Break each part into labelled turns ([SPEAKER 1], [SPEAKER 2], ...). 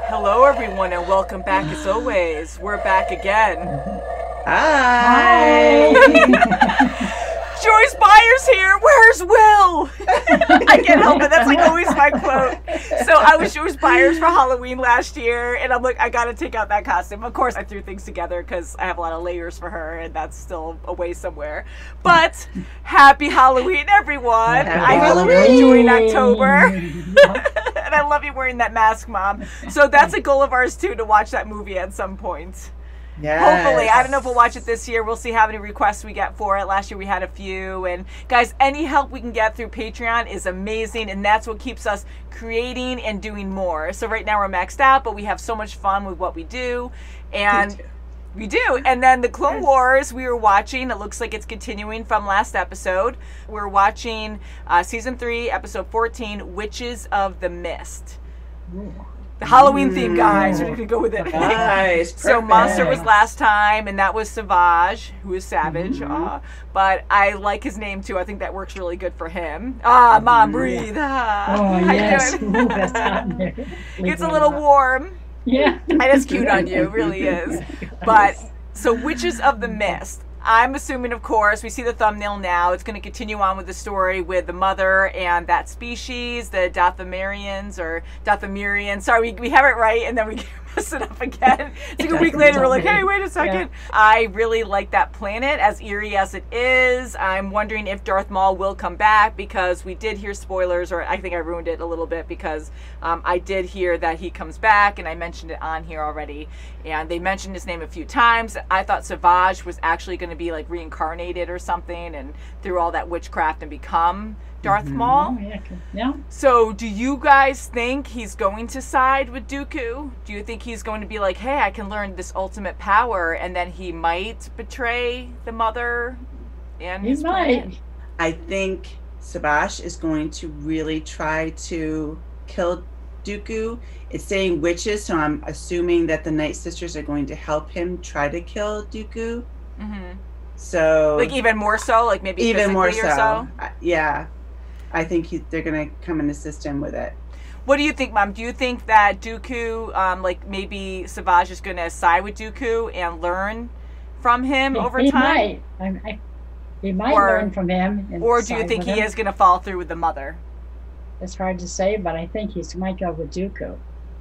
[SPEAKER 1] Hello, everyone, and welcome back as always. We're back again.
[SPEAKER 2] Hi.
[SPEAKER 1] Joyce Byers here. Where's Will? I can't help it. That's like always my quote. So I was Joyce Byers for Halloween last year, and I'm like, I gotta take out that costume. Of course, I threw things together because I have a lot of layers for her, and that's still away somewhere. But happy Halloween, everyone!
[SPEAKER 2] Happy
[SPEAKER 1] I hope you're
[SPEAKER 2] Halloween.
[SPEAKER 1] enjoying October. And I love you wearing that mask, Mom. So that's a goal of ours too, to watch that movie at some point.
[SPEAKER 2] Yes.
[SPEAKER 1] Hopefully. I don't know if we'll watch it this year. We'll see how many requests we get for it. Last year we had a few. And guys, any help we can get through Patreon is amazing. And that's what keeps us creating and doing more. So right now we're maxed out, but we have so much fun with what we do. And we do. And then the Clone Wars we were watching. It looks like it's continuing from last episode. We're watching Season 3, Episode 14, Witches of the Mist.
[SPEAKER 2] Ooh.
[SPEAKER 1] The Halloween theme, guys. We're going to go with it.
[SPEAKER 2] Nice.
[SPEAKER 1] So
[SPEAKER 2] Perfect.
[SPEAKER 1] Monster was last time, and that was Savage, who is savage. But I like his name, too. I think that works really good for him. Mom, breathe.
[SPEAKER 3] Oh,
[SPEAKER 1] How
[SPEAKER 3] yes.
[SPEAKER 1] you doing?
[SPEAKER 3] Ooh, that's hot there.
[SPEAKER 1] It's a little warm.
[SPEAKER 3] Yeah.
[SPEAKER 1] And it's cute on you. It really is. But, so Witches of the Mist. I'm assuming, of course, we see the thumbnail now. It's going to continue on with the story with the mother and that species, the Dathomirians or Dathomirians. Sorry, we have it right, and then we mess it up again. It's like a week later, we're like, hey, wait a second. Yeah. I really like that planet, as eerie as it is. I'm wondering if Darth Maul will come back, because we did hear spoilers, or I think I ruined it a little bit, because I did hear that he comes back, and I mentioned it on here already. And they mentioned his name a few times. I thought Savage was actually going to be like reincarnated or something, and through all that witchcraft and become Darth Maul.
[SPEAKER 3] Oh, yeah.
[SPEAKER 1] So do you guys think he's going to side with Dooku? Do you think he's going to be like, hey, I can learn this ultimate power, and then he might betray the mother and his planet?
[SPEAKER 2] I think Savage is going to really try to kill Dooku. It's saying witches, so I'm assuming that the Night Sisters are going to help him try to kill Dooku. So,
[SPEAKER 1] like, even more so, like maybe
[SPEAKER 2] even more
[SPEAKER 1] physically or so.
[SPEAKER 2] Yeah, I think they're going to come and assist him with it.
[SPEAKER 1] What do you think, Mom? Do you think that Dooku, like maybe Savage is going to side with Dooku and learn from him over time?
[SPEAKER 3] He might learn from him.
[SPEAKER 1] Or do you think he is going to follow through with the mother?
[SPEAKER 3] It's hard to say, but I think he might go with Dooku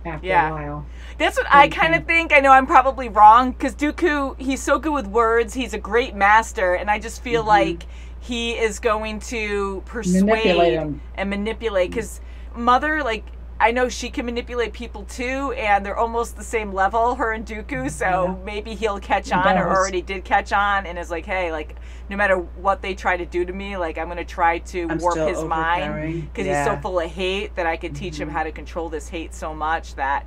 [SPEAKER 3] after a while.
[SPEAKER 1] That's what I kind of think. I know I'm probably wrong, because Dooku, he's so good with words. He's a great master, and I just feel like he is going to persuade and manipulate, because Mother, like, I know she can manipulate people too, and they're almost the same level, her and Dooku, so maybe he'll catch on, or already did catch on, and is like, hey, like, no matter what they try to do to me, like, I'm going to try to warp his mind, because he's so full of hate that I could teach him how to control this hate so much that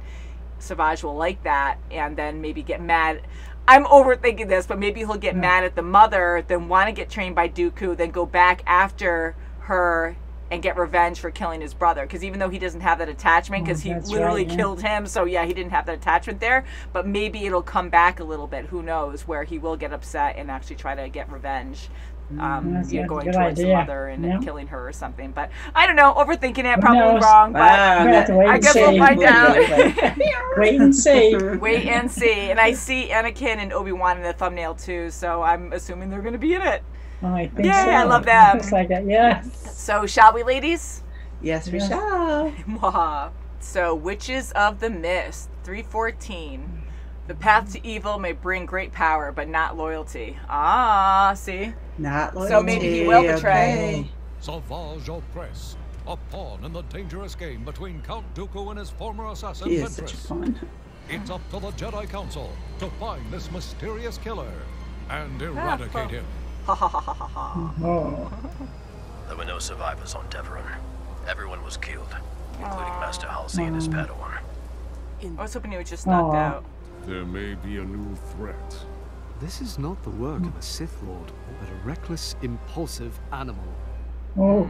[SPEAKER 1] Savage will like that, and then maybe get mad. I'm overthinking this, but maybe he'll get mad at the mother, then want to get trained by Dooku, then go back after her and get revenge for killing his brother, because even though he doesn't have that attachment, because he literally killed him, so yeah, he didn't have that attachment there, but maybe it'll come back a little bit, who knows, where he will get upset and actually try to get revenge, going towards the mother and killing her or something. But I don't know, overthinking it, probably wrong, but I guess we'll find out.
[SPEAKER 3] Wait and see.
[SPEAKER 1] Wait and see. And I see Anakin and Obi-Wan in the thumbnail too, so I'm assuming they're going to be in it.
[SPEAKER 3] Oh, I think so.
[SPEAKER 1] I love them.
[SPEAKER 3] Looks like that, yes.
[SPEAKER 1] So, shall we, ladies?
[SPEAKER 2] Yes, we shall.
[SPEAKER 1] So, Witches of the Mist, 314. The path to evil may bring great power, but not loyalty. See?
[SPEAKER 2] Not loyalty.
[SPEAKER 1] So maybe he will betray.
[SPEAKER 2] Okay.
[SPEAKER 4] Savage Opress, a pawn in the dangerous game between Count Dooku and his former assassin,
[SPEAKER 2] He is such a
[SPEAKER 4] Ventress.
[SPEAKER 2] pawn.
[SPEAKER 4] It's up to the Jedi Council to find this mysterious killer and eradicate him.
[SPEAKER 3] Oh.
[SPEAKER 5] There were no survivors on Deveron. Everyone was killed, including Master Halsey and his Padawan.
[SPEAKER 1] I was hoping he was just knocked out.
[SPEAKER 4] There may be a new threat.
[SPEAKER 6] This is not the work of a Sith Lord, but a reckless, impulsive animal.
[SPEAKER 3] Oh.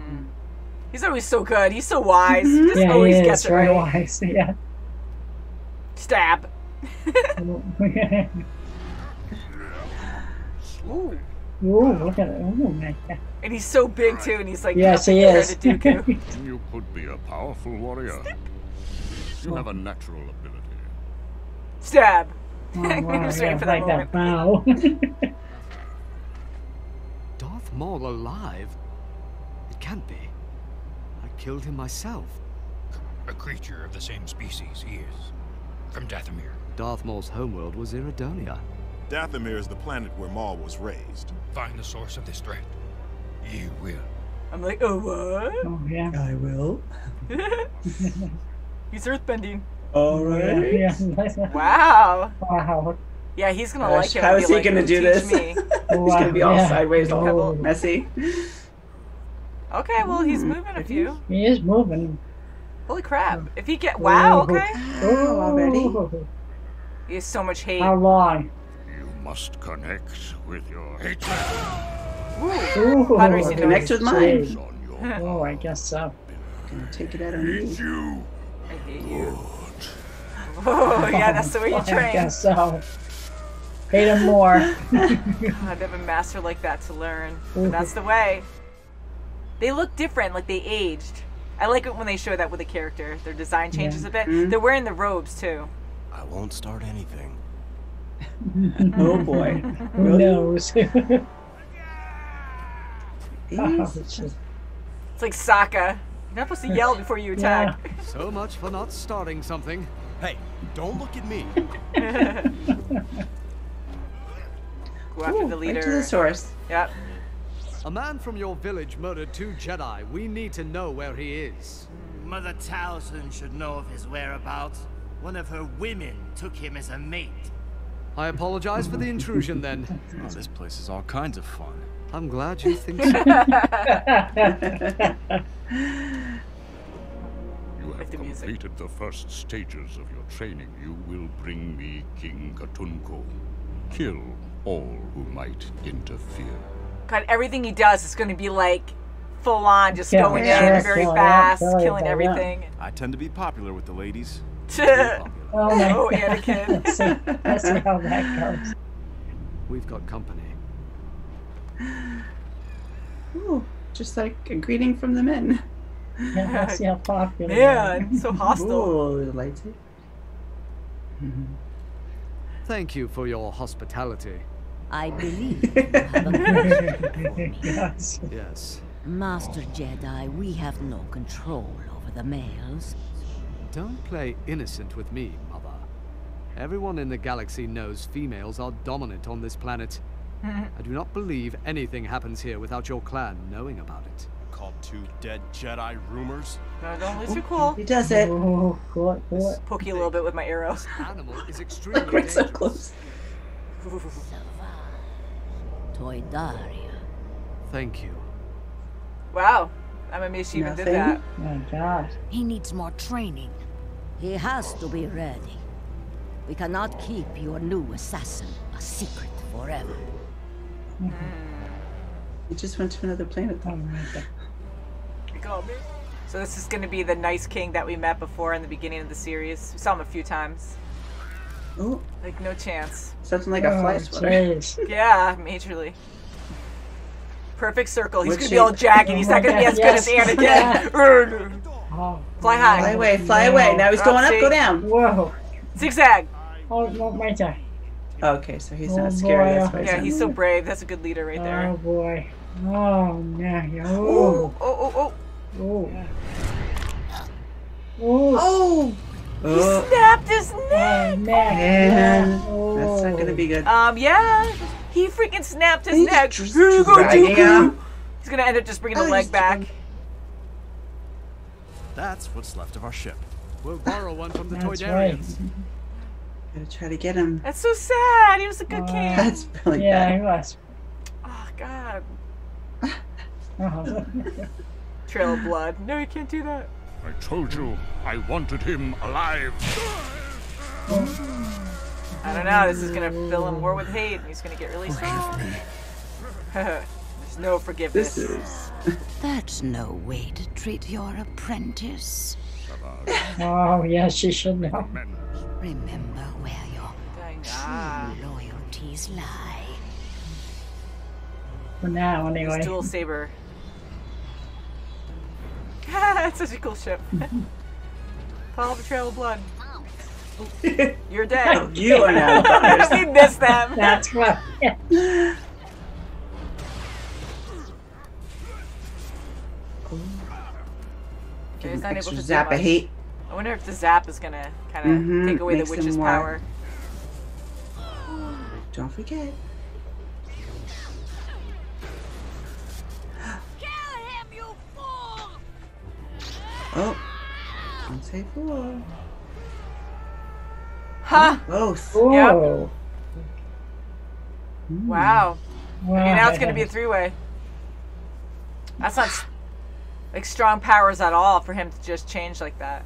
[SPEAKER 1] He's always so good. He's so wise. He just always
[SPEAKER 3] he
[SPEAKER 1] gets
[SPEAKER 3] is
[SPEAKER 1] it
[SPEAKER 3] very
[SPEAKER 1] right.
[SPEAKER 3] wise. Yeah.
[SPEAKER 1] Stab. Ooh.
[SPEAKER 3] Ooh, look at it. Oh my God.
[SPEAKER 1] And he's so big too, and he's like,
[SPEAKER 3] Yes, he is.
[SPEAKER 4] You could be a powerful warrior. You have a natural ability.
[SPEAKER 1] Stab.
[SPEAKER 3] Oh, wow,
[SPEAKER 1] Just
[SPEAKER 3] yeah,
[SPEAKER 1] waiting for
[SPEAKER 3] like
[SPEAKER 1] that
[SPEAKER 3] that bow.
[SPEAKER 6] Darth Maul alive? It can't be. I killed him myself.
[SPEAKER 7] A creature of the same species, he is. From Dathomir.
[SPEAKER 6] Darth Maul's homeworld was Iridonia.
[SPEAKER 8] Dathomir is the planet where Maul was raised.
[SPEAKER 7] Find the source of this threat. You will.
[SPEAKER 1] I'm like, oh, what?
[SPEAKER 3] Oh, yeah.
[SPEAKER 2] I will.
[SPEAKER 1] He's earthbending.
[SPEAKER 2] All right.
[SPEAKER 3] Yeah.
[SPEAKER 1] Wow.
[SPEAKER 3] Wow.
[SPEAKER 1] Yeah, he's gonna like him.
[SPEAKER 2] How
[SPEAKER 1] and
[SPEAKER 2] is
[SPEAKER 1] be
[SPEAKER 2] he
[SPEAKER 1] like,
[SPEAKER 2] gonna
[SPEAKER 1] "Ooh,
[SPEAKER 2] do
[SPEAKER 1] teach
[SPEAKER 2] this?
[SPEAKER 1] me."
[SPEAKER 2] He's gonna be all sideways, all
[SPEAKER 3] Oh.
[SPEAKER 2] messy.
[SPEAKER 1] Okay, well, he's moving a few.
[SPEAKER 3] He is moving.
[SPEAKER 1] Holy crap. If he get... Wow, okay.
[SPEAKER 2] Oh, already?
[SPEAKER 1] He has so much hate.
[SPEAKER 3] How long?
[SPEAKER 7] You must connect with your hatred.
[SPEAKER 3] Ooh.
[SPEAKER 1] Pod racing
[SPEAKER 2] Connect with mine.
[SPEAKER 7] On your
[SPEAKER 3] Oh, I guess so.
[SPEAKER 2] Gonna take it out on you.
[SPEAKER 7] you.
[SPEAKER 1] I hate you. Oh, yeah, that's the way you
[SPEAKER 3] I
[SPEAKER 1] train.
[SPEAKER 3] guess so. Hate him more.
[SPEAKER 1] God, to have a master like that to learn. But that's the way. They look different, like they aged. I like it when they show that with a character. Their design changes a bit. They're wearing the robes, too.
[SPEAKER 5] I won't start anything.
[SPEAKER 2] Oh boy.
[SPEAKER 3] Who knows?
[SPEAKER 2] Jeez.
[SPEAKER 1] It's like Sokka. You're not supposed to yell before you attack.
[SPEAKER 6] So much for not starting something.
[SPEAKER 5] Hey, don't look at me.
[SPEAKER 1] Go after the
[SPEAKER 2] Right
[SPEAKER 1] leader.
[SPEAKER 2] to the source.
[SPEAKER 1] Yep.
[SPEAKER 6] A man from your village murdered 2 Jedi. We need to know where he is.
[SPEAKER 9] Mother Towson should know of his whereabouts. One of her women took him as a mate.
[SPEAKER 6] I apologize for the intrusion then.
[SPEAKER 5] Oh, this place is all kinds of fun.
[SPEAKER 6] I'm glad you think so.
[SPEAKER 7] You have
[SPEAKER 1] the music.
[SPEAKER 7] completed the first stages of your training. You will bring me King Katunko. Kill all who might interfere.
[SPEAKER 1] God, everything he does is going to be like full on, just
[SPEAKER 3] Yeah,
[SPEAKER 1] going
[SPEAKER 3] sure,
[SPEAKER 1] in very
[SPEAKER 3] yeah,
[SPEAKER 1] fast,
[SPEAKER 3] yeah,
[SPEAKER 1] killing
[SPEAKER 3] yeah.
[SPEAKER 1] everything.
[SPEAKER 5] I tend to be popular with the ladies.
[SPEAKER 3] Oh, my
[SPEAKER 1] Oh,
[SPEAKER 3] God.
[SPEAKER 1] Anakin.
[SPEAKER 3] Let's see how that goes.
[SPEAKER 6] We've got company.
[SPEAKER 2] Ooh, just like a greeting from the men.
[SPEAKER 3] Yeah, let's see how popular.
[SPEAKER 1] Man, so hostile.
[SPEAKER 2] Ooh, the lights.
[SPEAKER 6] Thank you for your hospitality.
[SPEAKER 10] I believe you have a question for me.
[SPEAKER 3] Yes.
[SPEAKER 6] Yes.
[SPEAKER 10] Master Jedi, we have no control over the males.
[SPEAKER 6] Don't play innocent with me, Mother. Everyone in the galaxy knows females are dominant on this planet. I do not believe anything happens here without your clan knowing about it.
[SPEAKER 5] Called 2 dead Jedi rumors.
[SPEAKER 1] No, don't lose too cool.
[SPEAKER 2] He does it.
[SPEAKER 3] Oh, cool.
[SPEAKER 1] Poke you a little bit with my arrows.
[SPEAKER 6] Animal is extremely
[SPEAKER 2] We're so
[SPEAKER 6] dangerous.
[SPEAKER 2] close.
[SPEAKER 10] Toydaria.
[SPEAKER 6] Thank you.
[SPEAKER 1] Wow. I'm amazed she even did that.
[SPEAKER 2] Nothing.
[SPEAKER 3] My God.
[SPEAKER 10] He needs more training. He has to be ready. We cannot keep your new assassin a secret forever.
[SPEAKER 2] He just went to another planet
[SPEAKER 3] Oh,
[SPEAKER 2] though.
[SPEAKER 3] my God.
[SPEAKER 1] You called me. So this is going to be the nice king that we met before in the beginning of the series. We saw him a few times.
[SPEAKER 2] Ooh,
[SPEAKER 1] Like, no chance.
[SPEAKER 2] something like a fly
[SPEAKER 3] Oh,
[SPEAKER 2] swatter.
[SPEAKER 3] jeez.
[SPEAKER 1] Yeah, majorly. Perfect circle. He's
[SPEAKER 2] What
[SPEAKER 1] going to be all
[SPEAKER 2] shape?
[SPEAKER 1] jagged. He's not going to be as good as
[SPEAKER 3] Yes.
[SPEAKER 1] Anakin.
[SPEAKER 3] Oh,
[SPEAKER 1] Fly high.
[SPEAKER 2] Fly away, fly away. Now he's going up, go down.
[SPEAKER 3] whoa.
[SPEAKER 1] Zigzag.
[SPEAKER 3] Oh, no, my God.
[SPEAKER 2] Okay, so he's
[SPEAKER 3] Oh,
[SPEAKER 2] not scary.
[SPEAKER 3] boy.
[SPEAKER 2] That's why
[SPEAKER 1] Yeah, he's so brave. That's a good leader right there.
[SPEAKER 3] Oh, boy. Oh, man.
[SPEAKER 1] Oh,
[SPEAKER 3] Oh,
[SPEAKER 1] oh, oh.
[SPEAKER 3] oh. Oh,
[SPEAKER 2] Oh!
[SPEAKER 1] He snapped his neck.
[SPEAKER 2] Man,
[SPEAKER 3] Oh.
[SPEAKER 2] that's not gonna be good.
[SPEAKER 1] Yeah. He freaking snapped his
[SPEAKER 2] He's
[SPEAKER 1] neck.
[SPEAKER 2] just
[SPEAKER 1] Here you go,
[SPEAKER 2] dragging
[SPEAKER 1] Dooku.
[SPEAKER 2] him.
[SPEAKER 1] He's going to end up just bringing
[SPEAKER 2] Oh,
[SPEAKER 1] the leg
[SPEAKER 2] he's
[SPEAKER 1] back.
[SPEAKER 5] That's what's left of our ship.
[SPEAKER 6] We'll borrow one from the
[SPEAKER 3] That's right.
[SPEAKER 6] Toydarians.
[SPEAKER 2] Gotta try to get him.
[SPEAKER 1] That's so sad. He was a good king.
[SPEAKER 2] That's really
[SPEAKER 3] Yeah,
[SPEAKER 2] bad.
[SPEAKER 3] he was.
[SPEAKER 1] Oh, God.
[SPEAKER 3] Oh.
[SPEAKER 1] Trail of blood. No, you can't do that.
[SPEAKER 7] I told you I wanted him alive.
[SPEAKER 1] I don't know. This is going to fill him more with hate, and he's going to get really strong. There's no forgiveness.
[SPEAKER 2] This is.
[SPEAKER 10] That's no way to treat your apprentice.
[SPEAKER 3] Oh, yes, she should know.
[SPEAKER 10] Remember where your
[SPEAKER 1] Ah.
[SPEAKER 10] true loyalties lie.
[SPEAKER 3] For now, anyway.
[SPEAKER 1] His dual saber. It's such a cool ship. Follow the trail of blood. You're dead.
[SPEAKER 2] You are now brothers.
[SPEAKER 1] We miss them.
[SPEAKER 3] That's what.
[SPEAKER 2] Give
[SPEAKER 1] He's
[SPEAKER 2] him
[SPEAKER 1] not able
[SPEAKER 2] extra
[SPEAKER 1] to
[SPEAKER 2] zap
[SPEAKER 1] do
[SPEAKER 2] of
[SPEAKER 1] much.
[SPEAKER 2] hate.
[SPEAKER 1] I wonder if the zap is gonna kind of take away the
[SPEAKER 2] Makes him
[SPEAKER 1] witch's
[SPEAKER 2] more-
[SPEAKER 1] power.
[SPEAKER 2] Don't forget. Oh, don't say fool.
[SPEAKER 1] Huh?
[SPEAKER 2] Both.
[SPEAKER 3] Whoa.
[SPEAKER 1] Wow.
[SPEAKER 3] Wow.
[SPEAKER 1] Okay, now it's gonna be a three-way. That's not like strong powers at all for him to just change like that.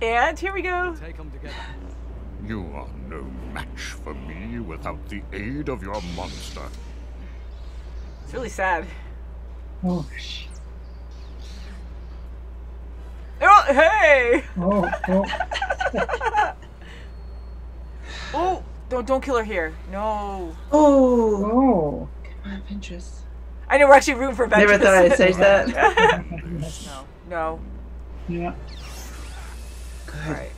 [SPEAKER 1] And here we go.
[SPEAKER 6] Take them together.
[SPEAKER 7] You are no match for me without the aid of your monster.
[SPEAKER 1] It's really sad.
[SPEAKER 3] Oh, shit.
[SPEAKER 1] Oh, hey!
[SPEAKER 3] Oh.
[SPEAKER 1] Oh, don't kill her here. No.
[SPEAKER 2] Oh. Come on, Ventress.
[SPEAKER 1] I know we're actually rooting for Ventress.
[SPEAKER 2] Never thought I'd say that.
[SPEAKER 1] No.
[SPEAKER 3] Yeah.
[SPEAKER 2] Good.
[SPEAKER 1] All right.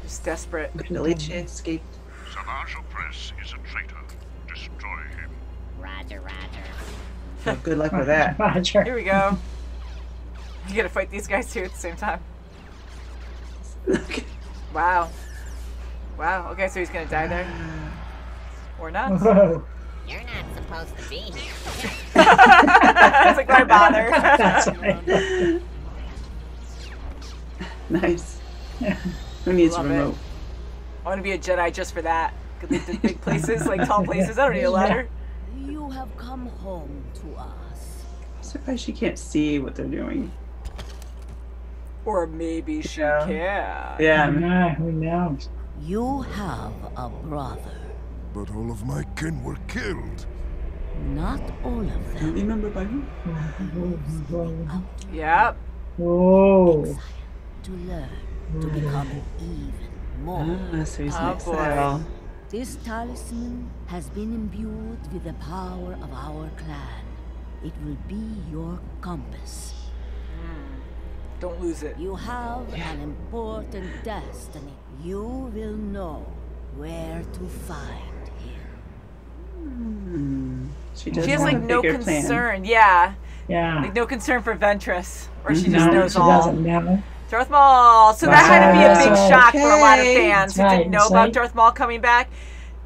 [SPEAKER 1] Just desperate.
[SPEAKER 2] Good. At least she escaped.
[SPEAKER 7] Savage Press is a traitor. Destroy him.
[SPEAKER 10] Roger.
[SPEAKER 2] Well, good luck with that.
[SPEAKER 3] Roger.
[SPEAKER 1] Here we go. You gotta fight these guys too at the same time. Wow. Wow. Okay, so he's gonna die there. Or not.
[SPEAKER 3] Whoa.
[SPEAKER 10] You're not supposed to be here.
[SPEAKER 1] It's like, why bother?
[SPEAKER 3] That's right.
[SPEAKER 2] Nice. Who needs a
[SPEAKER 1] Love
[SPEAKER 2] remote?
[SPEAKER 1] I want to be a Jedi just for that. Could lead to big places, like tall places. I don't need a ladder.
[SPEAKER 10] You have come home to us.
[SPEAKER 2] I'm surprised she can't see what they're doing.
[SPEAKER 1] Or maybe she
[SPEAKER 2] Yeah.
[SPEAKER 1] can.
[SPEAKER 2] Yeah.
[SPEAKER 3] Who knows?
[SPEAKER 10] You have a brother.
[SPEAKER 8] But all of my kin were killed.
[SPEAKER 10] Not all of
[SPEAKER 2] Don't
[SPEAKER 10] them.
[SPEAKER 2] remember by who?
[SPEAKER 1] Yep.
[SPEAKER 3] Whoa.
[SPEAKER 10] To learn to become even more.
[SPEAKER 2] So he's
[SPEAKER 1] Oh,
[SPEAKER 2] next
[SPEAKER 1] boy.
[SPEAKER 2] level.
[SPEAKER 10] This talisman has been imbued with the power of our clan. It will be your compass.
[SPEAKER 1] Don't lose it.
[SPEAKER 10] You have an important destiny. You will know where to find him.
[SPEAKER 2] She does
[SPEAKER 1] She has
[SPEAKER 2] have
[SPEAKER 1] like
[SPEAKER 2] a
[SPEAKER 1] no
[SPEAKER 2] bigger plan.
[SPEAKER 1] concern. Yeah.
[SPEAKER 3] Yeah.
[SPEAKER 1] Like no concern for Ventress. Or she just
[SPEAKER 3] No,
[SPEAKER 1] knows
[SPEAKER 3] she
[SPEAKER 1] all.
[SPEAKER 3] doesn't know.
[SPEAKER 1] Darth Maul. So that had to be a big
[SPEAKER 3] Wow.
[SPEAKER 1] shock for a lot of
[SPEAKER 2] Okay.
[SPEAKER 1] fans who
[SPEAKER 3] Right,
[SPEAKER 1] didn't know about
[SPEAKER 3] see?
[SPEAKER 1] Darth Maul coming back.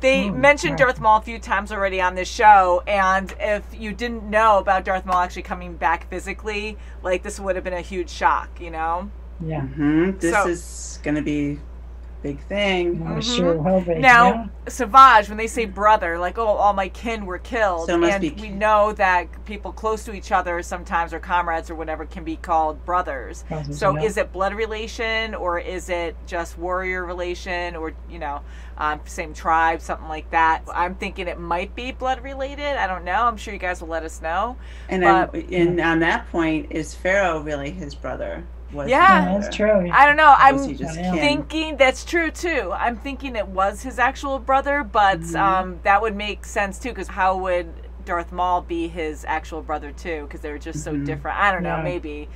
[SPEAKER 1] They mentioned
[SPEAKER 3] right.
[SPEAKER 1] Darth Maul a few times already on this show, and if you didn't know about Darth Maul actually coming back physically, like this would have been a huge shock, you know?
[SPEAKER 3] Yeah.
[SPEAKER 2] This
[SPEAKER 1] So-
[SPEAKER 2] is going to be a big thing.
[SPEAKER 3] I sure hope it.
[SPEAKER 1] Now,
[SPEAKER 3] Yeah.
[SPEAKER 1] Savage, when they say brother, like, oh, all my kin were killed.
[SPEAKER 2] So it must
[SPEAKER 1] and
[SPEAKER 2] be
[SPEAKER 1] we know that people close to each other sometimes, or comrades or whatever, can be called brothers.
[SPEAKER 3] Brothers,
[SPEAKER 1] So
[SPEAKER 3] yeah.
[SPEAKER 1] is it blood relation, or is it just warrior relation, or, you know, same tribe, something like that? I'm thinking it might be blood related. I don't know. I'm sure you guys will let us know.
[SPEAKER 2] And on that point, is Pharaoh really his brother? Was
[SPEAKER 1] Yeah.
[SPEAKER 2] his brother?
[SPEAKER 3] That's true.
[SPEAKER 1] I don't know.
[SPEAKER 2] Or
[SPEAKER 1] I'm
[SPEAKER 2] was he just kin?
[SPEAKER 1] thinking that's true too. I'm thinking it was his actual brother, but that would make sense too. Because how would Darth Maul be his actual brother too? Because they're just so different. I don't know.
[SPEAKER 3] Yeah.
[SPEAKER 1] Maybe,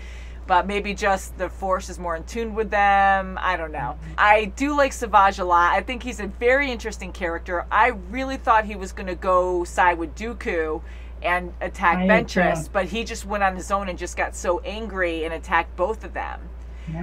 [SPEAKER 1] but maybe just the Force is more in tune with them. I don't know. I do like Savage a lot. I think he's a very interesting character. I really thought he was going to go side with Dooku and attack
[SPEAKER 3] I did
[SPEAKER 1] Ventress,
[SPEAKER 3] too.
[SPEAKER 1] but he just went on his own and just got so angry and attacked both of them.
[SPEAKER 3] Yeah.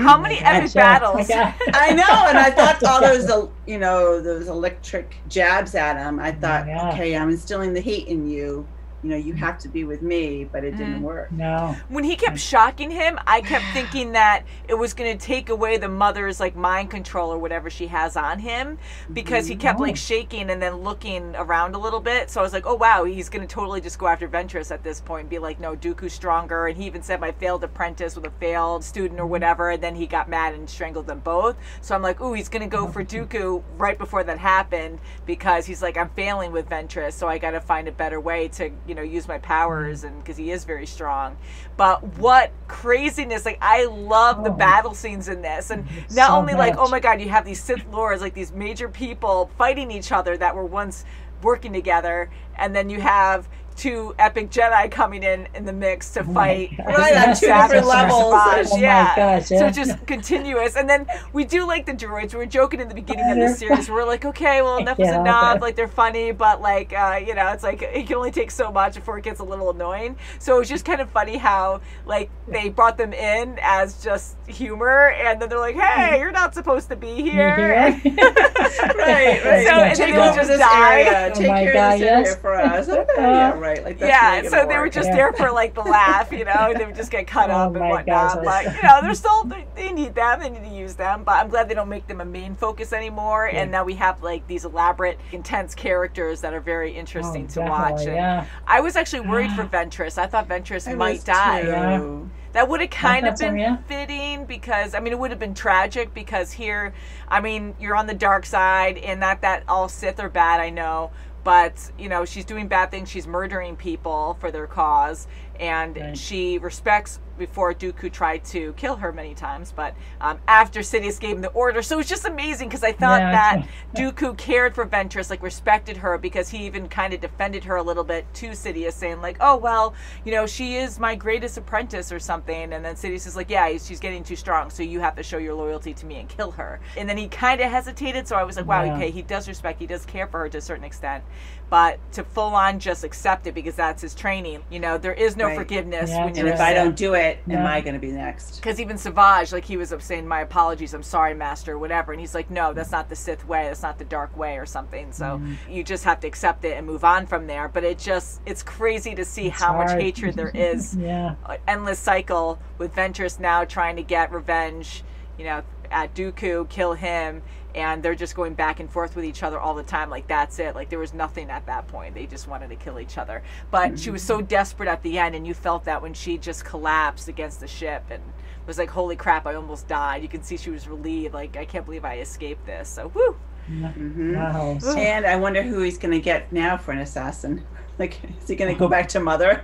[SPEAKER 1] How many epic battles?
[SPEAKER 2] I know, and I thought all those, those electric jabs at him. I thought, okay, I'm instilling the hate in you. You know, you have to be with me, but it didn't work.
[SPEAKER 3] No.
[SPEAKER 1] When he kept shocking him, I kept thinking that it was going to take away the mother's like mind control or whatever she has on him, because he kept like shaking and then looking around a little bit. So I was like, oh wow, he's going to totally just go after Ventress at this point and be like, no, Dooku's stronger. And he even said my failed apprentice with a failed student or whatever. And then he got mad and strangled them both. So I'm like, ooh, he's going to go for Dooku right before that happened, because he's like, I'm failing with Ventress, so I got to find a better way to, use my powers, and because he is very strong. But what craziness. Like, I love the battle scenes in this, and not
[SPEAKER 3] So
[SPEAKER 1] only like,
[SPEAKER 3] much.
[SPEAKER 1] oh my god, you have these Sith lords, like these major people fighting each other that were once working together, and then you have two epic Jedi coming in the mix to fight.
[SPEAKER 2] Right, on two different levels.
[SPEAKER 3] Oh
[SPEAKER 1] yeah.
[SPEAKER 3] my gosh, yeah.
[SPEAKER 1] So just continuous. And then we do like the droids. We were joking in the beginning of this series. We're like, okay, well, enough is enough. Like, they're funny, but like, you know, it's like, it can only take so much before it gets a little annoying. So it was just kind of funny how, like, they brought them in as just humor, and then they're like, hey, you're not supposed to be here.
[SPEAKER 2] right.
[SPEAKER 1] So, and
[SPEAKER 2] take
[SPEAKER 1] they would
[SPEAKER 2] over
[SPEAKER 1] just
[SPEAKER 2] this
[SPEAKER 1] die.
[SPEAKER 2] area. Take care of this area for us. Yeah, right. Like, that's really
[SPEAKER 1] so they were just there for like the laugh, you know. They would just get cut up and whatnot. But you know, they're still they need them. They need to use them. But I'm glad they don't make them a main focus anymore. And now we have like these elaborate, intense characters that are very interesting to watch. And I was actually worried for Ventress. I thought Ventress might die. That would have kind of been fitting, because, I mean, it would have been tragic, because here, I mean, you're on the dark side, and not that all Sith are bad, I know, but, you know, she's doing bad things. She's murdering people for their cause, and she respects before Dooku tried to kill her many times, but after Sidious gave him the order. So it was just amazing, because I thought that Dooku cared for Ventress, like respected her, because he even kind of defended her a little bit to Sidious, saying like, oh, well, you know, she is my greatest apprentice or something. And then Sidious is like, yeah, she's getting too strong, so you have to show your loyalty to me and kill her. And then he kind of hesitated, so I was like, wow, okay, he does respect, he does care for her to a certain extent. But to full on just accept it because that's his training, you know, there is no forgiveness. When
[SPEAKER 2] and if I don't do it, am I going to be next?
[SPEAKER 1] Because even Savage, like, he was saying, my apologies, I'm sorry, master, whatever. And he's like, no, that's not the Sith way. That's not the dark way or something. So you just have to accept it and move on from there. But it's crazy to see how much hatred there is. An endless cycle with Ventress now trying to get revenge, you know, at Dooku, kill him. And they're just going back and forth with each other all the time. Like, that's it. Like, there was nothing at that point. They just wanted to kill each other. But she was so desperate at the end, and you felt that when she just collapsed against the ship and was like, holy crap, I almost died. You can see she was relieved. Like, I can't believe I escaped this. So, woo!
[SPEAKER 3] Wow.
[SPEAKER 2] And I wonder who he's going to get now for an assassin. Like, is he going to go back to Mother?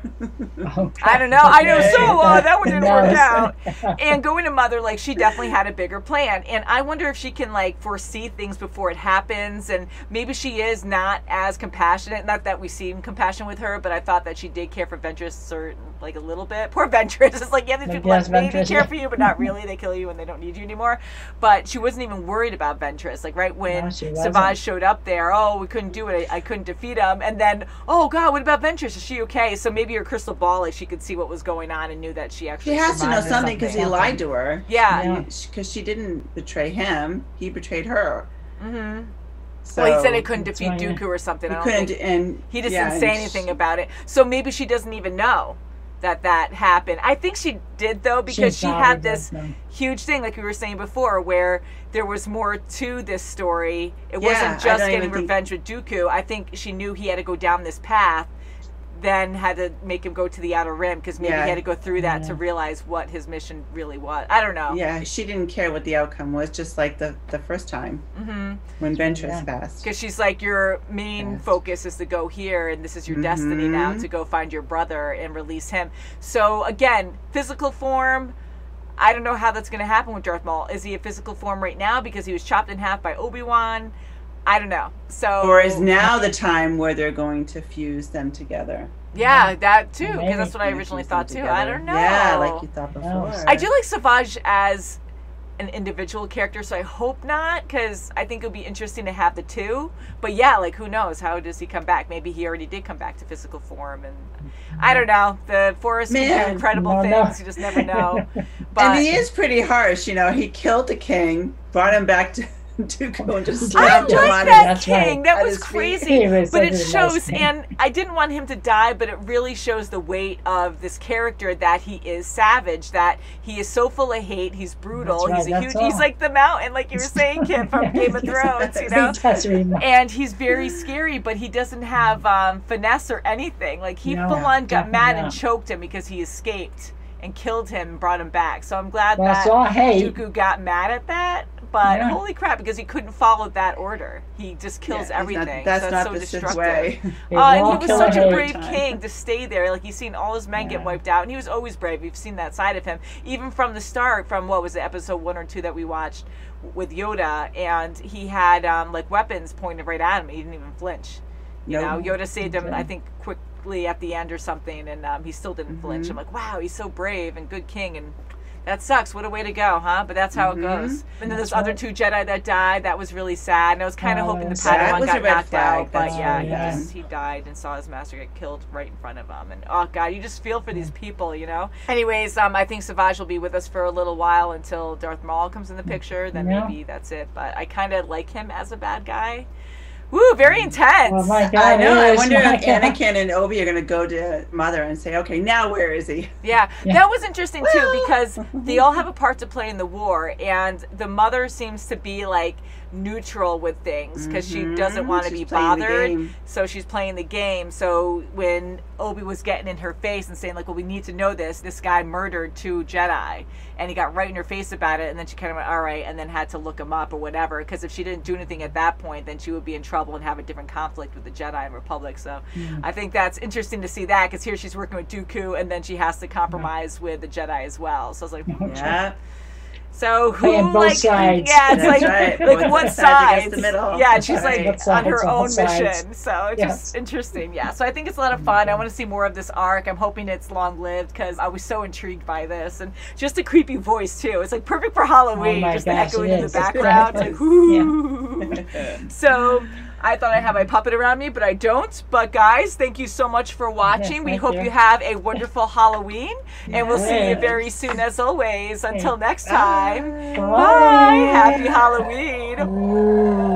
[SPEAKER 1] I don't know. I know. So that one didn't work out. And going to Mother, like, she definitely had a bigger plan. And I wonder if she can, like, foresee things before it happens. And maybe she is not as compassionate. Not that we seem compassion with her, but I thought that she did care for Ventress, or, like, a little bit. Poor Ventress. It's like, yeah, these people like me, they care for you, but not really. They kill you and they don't need you anymore. But she wasn't even worried about Ventress. Like, right when Savage showed up there, oh, we couldn't do it. I couldn't defeat him. And then, oh, God, what about Ventress? Is she okay? So maybe her crystal ball, like, she could see what was going on and knew that she actually
[SPEAKER 2] has to know something, because he lied to her.
[SPEAKER 1] Yeah.
[SPEAKER 2] Because she didn't betray him. He betrayed her. So,
[SPEAKER 1] well, he said he couldn't defeat Dooku or something. He just didn't say anything about it. So maybe she doesn't even know that happened. I think she did, though, because she had this huge thing, like we were saying before, where there was more to this story. It wasn't just getting revenge with Dooku. I think she knew he had to go down this path, then had to make him go to the Outer Rim, because maybe he had to go through that to realize what his mission really was. I don't know.
[SPEAKER 2] Yeah, she didn't care what the outcome was, just like the first time when Ventress passed.
[SPEAKER 1] Because she's like, your main focus is to go here, and this is your destiny now, to go find your brother and release him. So again, physical form, I don't know how that's going to happen with Darth Maul. Is he a physical form right now because he was chopped in half by Obi-Wan? I don't know. So,
[SPEAKER 2] or is now the time where they're going to fuse them together?
[SPEAKER 1] Yeah, that too, because that's what I originally thought too. I don't know.
[SPEAKER 2] Yeah, like you thought before.
[SPEAKER 1] I do like Savage as an individual character, so I hope not, because I think it would be interesting to have the two. But yeah, like, who knows? How does he come back? Maybe he already did come back to physical form, and I don't know. The Force can do incredible things. You just never know. But,
[SPEAKER 2] and he is pretty harsh. You know, he killed the king, brought him back to Dooku, and just slapped him on
[SPEAKER 1] that king. That was crazy. But it shows, and I didn't want him to die, but it really shows the weight of this character, that he is savage, that he is so full of hate, he's brutal, he's like the mountain, like you were saying, Kim, from Game of Thrones, you know? And he's very scary, but he doesn't have finesse or anything. Like, he full on got mad and choked him because he escaped and killed him and brought him back. So I'm glad that Dooku got mad at that. But holy crap, because he couldn't follow that order. He just kills everything.
[SPEAKER 2] That's not
[SPEAKER 1] so
[SPEAKER 2] the
[SPEAKER 1] destructive.
[SPEAKER 2] way.
[SPEAKER 1] And he was such a brave king to stay there. Like, he's seen all his men get wiped out, and he was always brave. You've seen that side of him. Even from the start, from what was it, episode 1 or 2 that we watched with Yoda, and he had like weapons pointed right at him. He didn't even flinch. You know, Yoda saved him, I think, basically at the end or something, and he still didn't flinch. I'm like, wow, he's so brave and good king, and that sucks. What a way to go, huh? But that's how it goes. And then those other 2 Jedi that died, that was really sad. And I was kind of hoping the Padawan got knocked out. But yeah, he died and saw his master get killed right in front of him. And oh God, you just feel for these people, you know? Anyways, I think Savage will be with us for a little while until Darth Maul comes in the picture. Then maybe that's it. But I kind of like him as a bad guy. Woo, very intense.
[SPEAKER 3] Oh my God,
[SPEAKER 2] I know. I wonder if Anakin and Obi are going to go to Mother and say, okay, now where is he?
[SPEAKER 1] Yeah, that was interesting too, because they all have a part to play in the war, and the Mother seems to be like neutral with things because she doesn't want to be bothered, so she's playing the game. So when Obi was getting in her face and saying like, well, we need to know this guy murdered 2 Jedi, and he got right in her face about it, and then she kind of went, all right, and then had to look him up or whatever, because if she didn't do anything at that point, then she would be in trouble and have a different conflict with the Jedi and Republic. So I think that's interesting to see that, because here she's working with Dooku, and then she has to compromise with the Jedi as well. So I was like,
[SPEAKER 2] yeah.
[SPEAKER 1] So who,
[SPEAKER 3] both sides.
[SPEAKER 1] Yeah, it's like what side? Yeah, and she's
[SPEAKER 3] like
[SPEAKER 1] on her own mission. So it's just interesting. Yeah, so I think it's a lot of fun. I want to see more of this arc. I'm hoping it's long lived, because I was so intrigued by this, and just a creepy voice too. It's like perfect for Halloween, just the echoing in the background. Like, whoo. So I thought I had my puppet around me, but I don't. But guys, thank you so much for watching. We hope you have a wonderful Halloween, and we'll see you very soon as always. Until next time, bye. Happy Halloween.